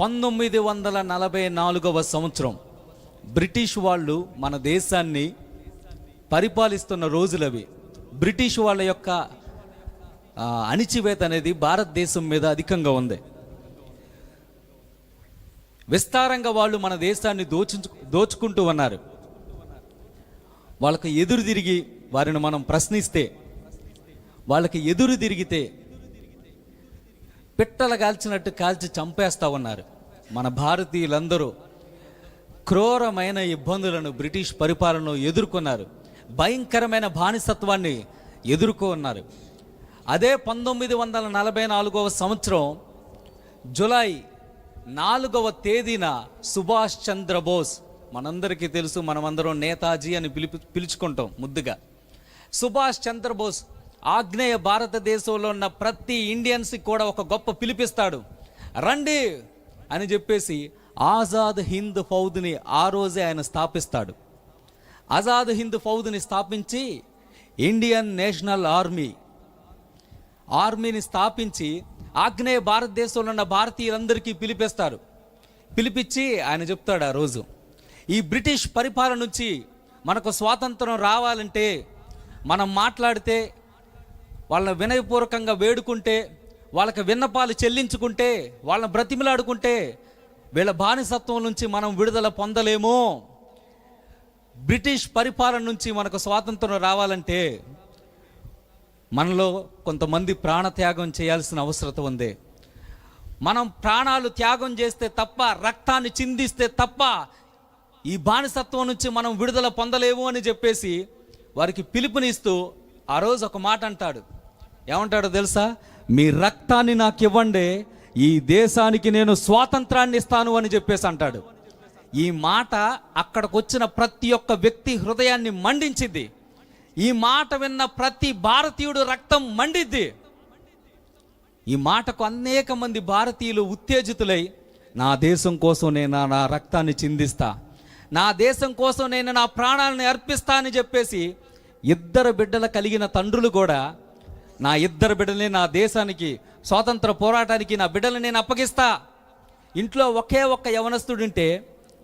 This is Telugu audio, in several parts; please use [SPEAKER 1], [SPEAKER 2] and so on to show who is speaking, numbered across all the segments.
[SPEAKER 1] 1944వ సంవత్సరం బ్రిటిష్ వాళ్ళు మన దేశాన్ని పరిపాలిస్తున్న రోజులవి. బ్రిటిష్ వాళ్ళ యొక్క అణిచివేత అనేది భారతదేశం మీద అధికంగా ఉంది. విస్తారంగా వాళ్ళు మన దేశాన్ని దోచుకుంటూ ఉన్నారు. వాళ్ళకి ఎదురు తిరిగి వారిని మనం ప్రశ్నిస్తే, వాళ్ళకి ఎదురు తిరిగితే పిట్టలు కాల్చినట్టు కాల్చి చంపేస్తూ ఉన్నారు. మన భారతీయులందరూ క్రూరమైన ఇబ్బందులను బ్రిటిష్ పరిపాలనలో ఎదుర్కొన్నారు. భయంకరమైన బానిసత్వాన్ని ఎదుర్కొన్నారు. అదే 1944వ సంవత్సరం జూలై 4వ తేదీన సుభాష్ చంద్రబోస్, మనందరికీ తెలుసు, మనమందరం నేతాజీ అని పిలుచుకుంటాం ముద్దుగా. సుభాష్ చంద్రబోస్ ఆగ్నేయ భారతదేశంలో ఉన్న ప్రతి ఇండియన్స్కి కూడా ఒక గొప్ప పిలిపిస్తాడు. రండి అని చెప్పేసి ఆజాద్ హింద్ ఫౌజ్ని ఆ రోజే ఆయన స్థాపిస్తాడు. ఆజాద్ హింద్ ఫౌజ్ని స్థాపించి ఇండియన్ నేషనల్ ఆర్మీని స్థాపించి ఆగ్నేయ భారతదేశంలో ఉన్న భారతీయులందరికీ పిలిపించి ఆయన చెప్తాడు ఆ రోజు, ఈ బ్రిటిష్ పరిపాలన నుంచి మనకు స్వాతంత్రం రావాలంటే మనం మాట్లాడితే, వాళ్ళని వినయపూర్వకంగా వేడుకుంటే, వాళ్ళకి విన్నపాలు చెల్లించుకుంటే, వాళ్ళని బ్రతిమలాడుకుంటే వీళ్ళ బానిసత్వం నుంచి మనం విడుదల పొందలేము. బ్రిటిష్ పరిపాలన నుంచి మనకు స్వాతంత్రం రావాలంటే మనలో కొంతమంది ప్రాణత్యాగం చేయాల్సిన అవసరం ఉంది. మనం ప్రాణాలు త్యాగం చేస్తే తప్ప, రక్తాన్ని చిందిస్తే తప్ప ఈ బానిసత్వం నుంచి మనం విడుదల పొందలేము అని చెప్పేసి వారికి పిలుపునిస్తూ ఆ రోజు ఒక మాట అంటాడు. ఏమంటాడో తెలుసా? మీ రక్తాన్ని నాకు ఇవ్వండి, ఈ దేశానికి నేను స్వాతంత్రాన్ని ఇస్తాను అని చెప్పేసి అంటాడు. ఈ మాట అక్కడికి వచ్చిన ప్రతి ఒక్క వ్యక్తి హృదయాన్ని మండించింది. ఈ మాట విన్న ప్రతి భారతీయుడు రక్తం మండిద్ది. ఈ మాటకు అనేక మంది భారతీయులు ఉత్తేజితులై, నా దేశం కోసం నేను నా రక్తాన్ని చిందిస్తా, నా దేశం కోసం నేను నా ప్రాణాలను అర్పిస్తా అని చెప్పేసి 2 బిడ్డలు కలిగిన తండ్రులు కూడా, నా 2 బిడ్డలే నా దేశానికి స్వాతంత్ర పోరాటానికి నా బిడ్డలు నేను అప్పగిస్తా. ఇంట్లో ఒకే ఒక్క యవనస్తుడుంటే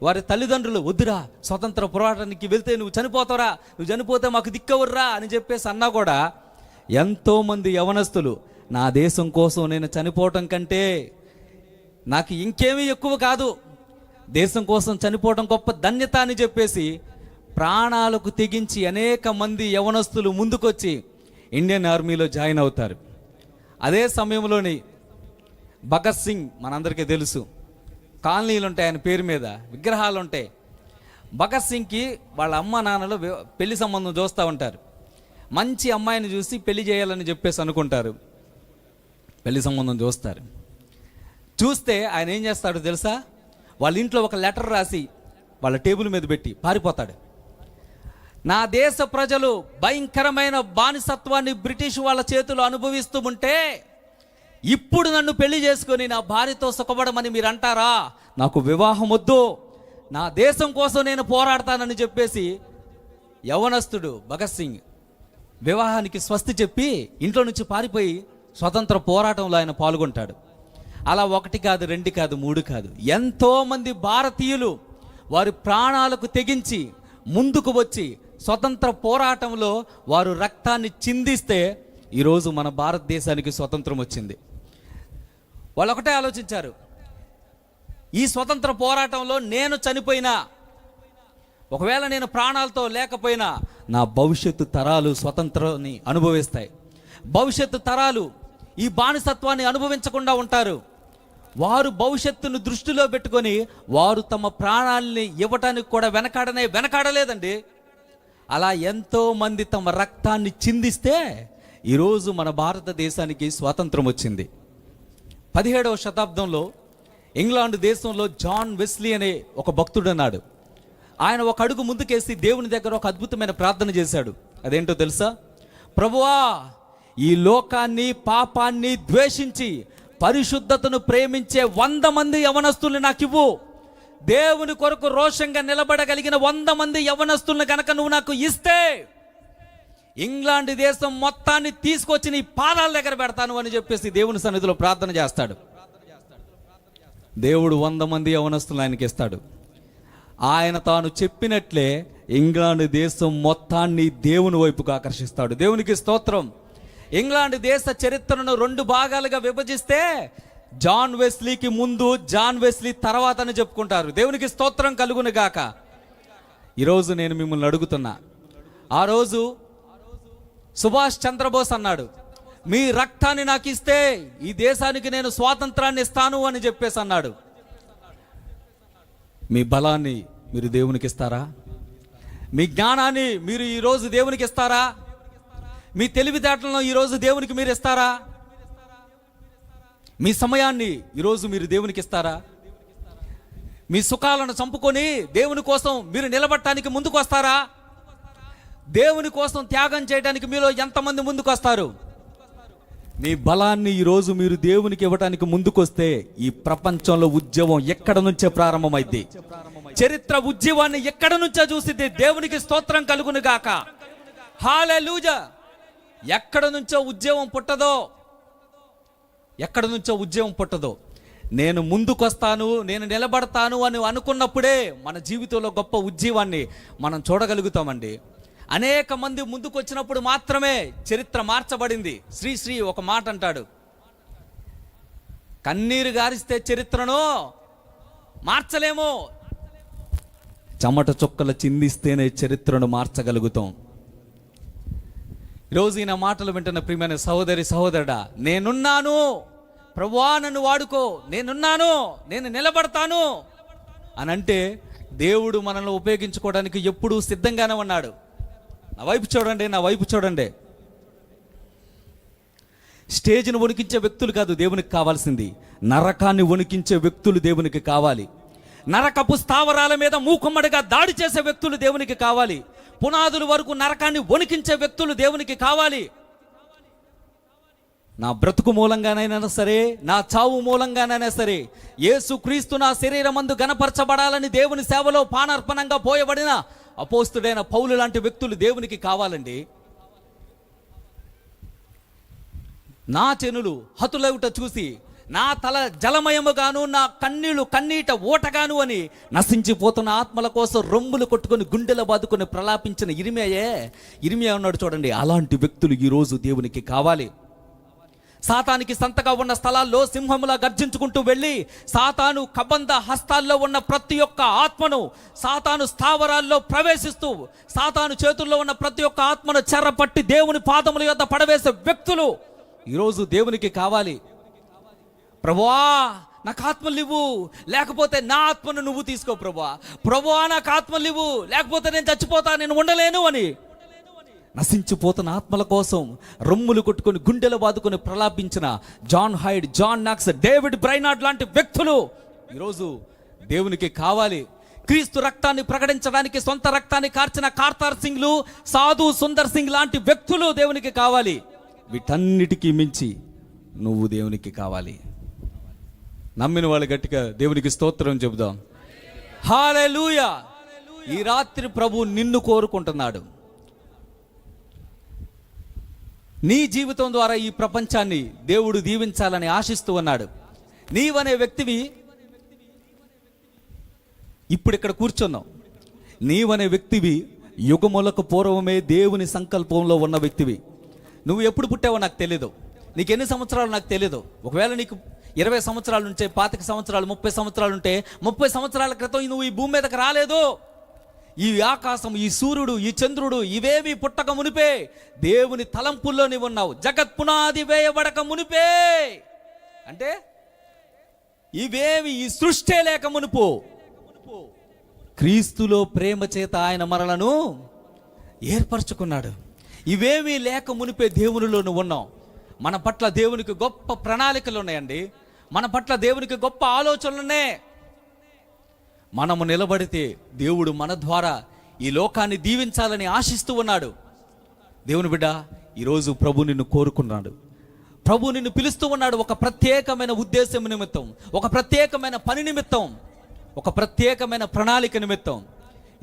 [SPEAKER 1] వారి తల్లిదండ్రులు, వద్దురా, స్వతంత్ర పోరాటానికి వెళ్తే నువ్వు చనిపోతావురా, నువ్వు చనిపోతే మాకు దిక్కవర్రా అని చెప్పేసి అన్నా కూడా ఎంతోమంది యవనస్తులు, నా దేశం కోసం నేను చనిపోవటం కంటే నాకు ఇంకేమీ ఎక్కువ కాదు, దేశం కోసం చనిపోవటం గొప్ప ధన్యత అని చెప్పేసి ప్రాణాలకు తెగించి అనేక మంది యవనస్తులు ముందుకొచ్చి ఇండియన్ ఆర్మీలో జాయిన్ అవుతారు. అదే సమయంలోని భగత్ సింగ్, మనందరికీ తెలుసు, కాలనీలు ఉంటాయి, ఆయన పేరు మీద విగ్రహాలు ఉంటాయి. భగత్ సింగ్కి వాళ్ళ అమ్మ నాన్నలు పెళ్లి సంబంధం చూస్తూ ఉంటారు. మంచి అమ్మాయిని చూసి పెళ్లి చేయాలని చెప్పేసి అనుకుంటారు. పెళ్లి సంబంధం చూస్తే ఆయన ఏం చేస్తాడో తెలుసా? వాళ్ళ ఇంట్లో ఒక లెటర్ రాసి వాళ్ళ టేబుల్ మీద పెట్టి పారిపోతాడు. నా దేశ ప్రజలు భయంకరమైన బానిసత్వాన్ని బ్రిటిష్ వాళ్ళ చేతులు అనుభవిస్తూ ఉంటే ఇప్పుడు నన్ను పెళ్లి చేసుకొని నా భార్యతో సుఖపడమని మీరు అంటారా? నాకు వివాహం వద్దు, నా దేశం కోసం నేను పోరాడతానని చెప్పేసి యవనస్తుడు భగత్ సింగ్ వివాహానికి స్వస్తి చెప్పి ఇంట్లో నుంచి పారిపోయి స్వతంత్ర పోరాటంలో ఆయన పాల్గొంటాడు. అలా 1 కాదు, 2 కాదు, 3 కాదు, ఎంతోమంది భారతీయులు వారి ప్రాణాలకు తెగించి ముందుకు వచ్చి స్వతంత్ర పోరాటంలో వారు రక్తాన్ని చిందిస్తే ఈరోజు మన భారతదేశానికి స్వతంత్రం వచ్చింది. వాళ్ళు ఒకటే ఆలోచించారు, ఈ స్వతంత్ర పోరాటంలో నేను చనిపోయినా, ఒకవేళ నేను ప్రాణాలతో లేకపోయినా నా భవిష్యత్తు తరాలు స్వతంత్రాన్ని అనుభవిస్తాయి. భవిష్యత్తు తరాలు ఈ బానిసత్వాన్ని అనుభవించకుండా ఉంటారు. వారు భవిష్యత్తును దృష్టిలో పెట్టుకొని వారు తమ ప్రాణాలని ఇవ్వటానికి కూడా వెనకాడలేదండి. అలా ఎంతోమంది తమ రక్తాన్ని చిందిస్తే ఈరోజు మన భారతదేశానికి స్వాతంత్రం వచ్చింది. 17వ శతాబ్దంలో ఇంగ్లాండ్ దేశంలో జాన్ వెస్లీ అనే ఒక భక్తుడు అన్నాడు. ఆయన ఒక అడుగు ముందుకేసి దేవుని దగ్గర ఒక అద్భుతమైన ప్రార్థన చేశాడు. అదేంటో తెలుసా? ప్రభువా, ఈ లోకాన్ని పాపాన్ని ద్వేషించి పరిశుద్ధతను ప్రేమించే 100 మంది యవనస్తుల్ని నాకు ఇవ్వు. దేవుని కొరకు రోషంగా నిలబడగలిగిన 100 మంది యవనస్తుల్ని కనుక నువ్వు నాకు ఇస్తే ఇంగ్లాండ్ దేశం మొత్తాన్ని తీసుకొచ్చి నీ పాదాల దగ్గర పెడతాను అని చెప్పేసి దేవుని సన్నిధిలో ప్రార్థన చేస్తాడు. దేవుడు 100 మంది యవనస్తులు ఆయనకి ఇస్తాడు. ఆయన తాను చెప్పినట్లే ఇంగ్లాండ్ దేశం మొత్తాన్ని దేవుని వైపుకు ఆకర్షిస్తాడు. దేవునికి స్తోత్రం. ఇంగ్లాండ్ దేశ చరిత్రను 2 భాగాలుగా విభజిస్తే జాన్ వెస్లీకి ముందు, జాన్ వెస్లీ తర్వాత అని చెప్పుకుంటారు. దేవునికి స్తోత్రం కలుగును గాక. ఈరోజు నేను మిమ్మల్ని అడుగుతున్నా, ఆ రోజు సుభాష్ చంద్రబోస్ అన్నాడు, మీ రక్తాన్ని నాకు ఇస్తే ఈ దేశానికి నేను స్వాతంత్రాన్ని ఇస్తాను అని చెప్పేసి అన్నాడు. మీ బలాన్ని మీరు దేవునికి ఇస్తారా? మీ జ్ఞానాన్ని మీరు ఈరోజు దేవునికి ఇస్తారా? మీ తెలివితేటలను ఈరోజు దేవునికి మీరు ఇస్తారా? మీ సమయాన్ని ఈరోజు మీరు దేవునికి ఇస్తారా? మీ సుఖాలను చంపుకొని దేవుని కోసం మీరు నిలబడటానికి ముందుకు వస్తారా? దేవుని కోసం త్యాగం చేయడానికి మీలో ఎంతమంది ముందుకు వస్తారు? మీ బలాన్ని ఈరోజు మీరు దేవునికి ఇవ్వడానికి ముందుకొస్తే ఈ ప్రపంచంలో ఉద్యమం ఎక్కడ నుంచే ప్రారంభమైంది. చరిత్ర ఉద్యమాన్ని ఎక్కడ నుంచో చూసింది. దేవునికి స్తోత్రం కలుగును గాక. హల్లెలూయా. ఎక్కడ నుంచో ఉద్యమం పుట్టదో, ఎక్కడ నుంచో ఉద్యమం పుట్టదో, నేను ముందుకొస్తాను, నేను నిలబడతాను అని అనుకున్నప్పుడే మన జీవితంలో గొప్ప ఉద్యమాన్ని మనం చూడగలుగుతామండి. అనేక మంది ముందుకు వచ్చినప్పుడు మాత్రమే చరిత్ర మార్చబడింది. శ్రీశ్రీ ఒక మాట అంటాడు, కన్నీరు గారిస్తే చరిత్రను మార్చలేము, చెమట చుక్కలు చిందిస్తేనే చరిత్రను మార్చగలుగుతాం. ఈరోజు ఈయన మాటలు వింటున్న ప్రియమైన సహోదరి సహోదరుడా, నేనున్నాను ప్రభువా, నన్ను వాడుకో, నేనున్నాను, నేను నిలబడతాను అని అంటే దేవుడు మనల్ని ఉపయోగించుకోవడానికి ఎప్పుడూ సిద్ధంగానే ఉన్నాడు. నా వైపు చూడండి, నా వైపు చూడండి. స్టేజ్ని వణికించే వ్యక్తులు కాదు దేవునికి కావాల్సింది, నరకాన్ని వణికించే వ్యక్తులు దేవునికి కావాలి. నరకపు స్థావరాల మీద మూకుమ్మడిగా దాడి చేసే వ్యక్తులు దేవునికి కావాలి. పునాదుల వరకు నరకాన్ని వణికించే వ్యక్తులు దేవునికి కావాలి. నా బ్రతుకు మూలంగానైనా సరే, నా చావు మూలంగానైనా సరే, యేసుక్రీస్తు నా శరీరమందు గణపరచబడాలని దేవుని సేవలో పానార్పణంగా పోయబడిన అపోస్తుడైన పౌలు లాంటి వ్యక్తులు దేవునికి కావాలండి. నా చెనులు హతులవుట చూసి నా తల జలమయముగాను, నా కన్నీళ్లు కన్నీట ఊటగాను అని నశించిపోతున్న ఆత్మల కోసం రొమ్ములు కొట్టుకొని గుండెల బాదుకొని ప్రలాపించిన ఇరిమియా ఉన్నాడు చూడండి. అలాంటి వ్యక్తులు ఈరోజు దేవునికి కావాలి. సాతానికి సంతగా ఉన్న స్థలాల్లో సింహములా గర్జించుకుంటూ వెళ్ళి సాతాను కబంధ హస్తాల్లో ఉన్న ప్రతి ఒక్క ఆత్మను, సాతాను స్థావరాల్లో ప్రవేశిస్తూ సాతాను చేతుల్లో ఉన్న ప్రతి ఒక్క ఆత్మను చెరపట్టి దేవుని పాదముల యొద్ద పడవేసే వ్యక్తులు ఈరోజు దేవునికి కావాలి. ప్రభువా నాకు ఆత్మలు ఇవ్వు, లేకపోతే నా ఆత్మను నువ్వు తీసుకో ప్రభువా. ప్రభువా నాకు ఆత్మలు ఇవ్వు, లేకపోతే నేను చచ్చిపోతా, నేను ఉండలేను అని నశించిపోతున్న ఆత్మల కోసం రొమ్ములు కొట్టుకొని గుండెలు బాదుకొని ప్రలాపించిన John Hyde, John Knox, David Brainerd లాంటి వ్యక్తులు ఈరోజు దేవునికి కావాలి. క్రీస్తు రక్తాన్ని ప్రకటించడానికి సొంత రక్తాన్ని కార్చిన కార్తార్ సింగ్లు, సాధు సుందర్ సింగ్ లాంటి వ్యక్తులు దేవునికి కావాలి. వీటన్నిటికీ మించి నువ్వు దేవునికి కావాలి. నమ్మిన వాళ్ళు గట్టిగా దేవునికి స్తోత్రం చెబుదాం. హల్లెలూయా. ఈ రాత్రి ప్రభు నిన్ను కోరుకుంటున్నాడు. నీ జీవితం ద్వారా ఈ ప్రపంచాన్ని దేవుడు దీవించాలని ఆశిస్తూ ఉన్నాడు. నీవనే వ్యక్తివి ఇప్పుడు ఇక్కడ కూర్చున్నావు. నీవనే వ్యక్తివి యుగములకు పూర్వమే దేవుని సంకల్పంలో ఉన్న వ్యక్తివి. నువ్వు ఎప్పుడు పుట్టావో నాకు తెలీదు, నీకు ఎన్ని సంవత్సరాలు నాకు తెలీదు. ఒకవేళ నీకు 20 సంవత్సరాలు ఉంటే, 25 సంవత్సరాలు, 30 సంవత్సరాలు ఉంటే, 30 సంవత్సరాల క్రితం నువ్వు ఈ భూమి మీదకి రాలేదు. ఈ ఆకాశం, ఈ సూర్యుడు, ఈ చంద్రుడు ఇవేవి పుట్టక మునిపే దేవుని తలంపుల్లో నీవు ఉన్నావు. జగత్ పునాది వేయబడక మునిపే అంటే ఇవేవి ఈ సృష్టి లేక మునుపు క్రీస్తులో ప్రేమ చేత ఆయన మనలను ఏర్పరచుకున్నాడు. ఇవేమీ లేక మునిపే దేవునిలో నువ్వు ఉన్నావు. మన పట్ల దేవునికి గొప్ప ప్రణాళికలు ఉన్నాయండి. మన పట్ల దేవునికి గొప్ప ఆలోచనలు ఉన్నాయి. మనము నిలబడితే దేవుడు మన ద్వారా ఈ లోకాన్ని దీవించాలని ఆశిస్తూ ఉన్నాడు. దేవుని బిడ్డ, ఈరోజు ప్రభు నిన్ను కోరుకున్నాడు. ప్రభు నిన్ను పిలుస్తూ ఉన్నాడు. ఒక ప్రత్యేకమైన ఉద్దేశం నిమిత్తం, ఒక ప్రత్యేకమైన పని నిమిత్తం, ఒక ప్రత్యేకమైన ప్రణాళిక నిమిత్తం.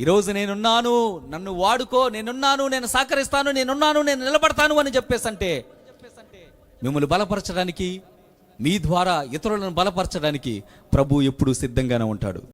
[SPEAKER 1] ఈరోజు నేనున్నాను, నన్ను వాడుకో, నేనున్నాను, నేను సహకరిస్తాను, నేనున్నాను, నేను నిలబడతాను అని చెప్పేసి అంటే మిమ్మల్ని బలపరచడానికి, మీ ద్వారా ఇతరులను బలపరచడానికి ప్రభు ఎప్పుడూ సిద్ధంగానే ఉంటాడు.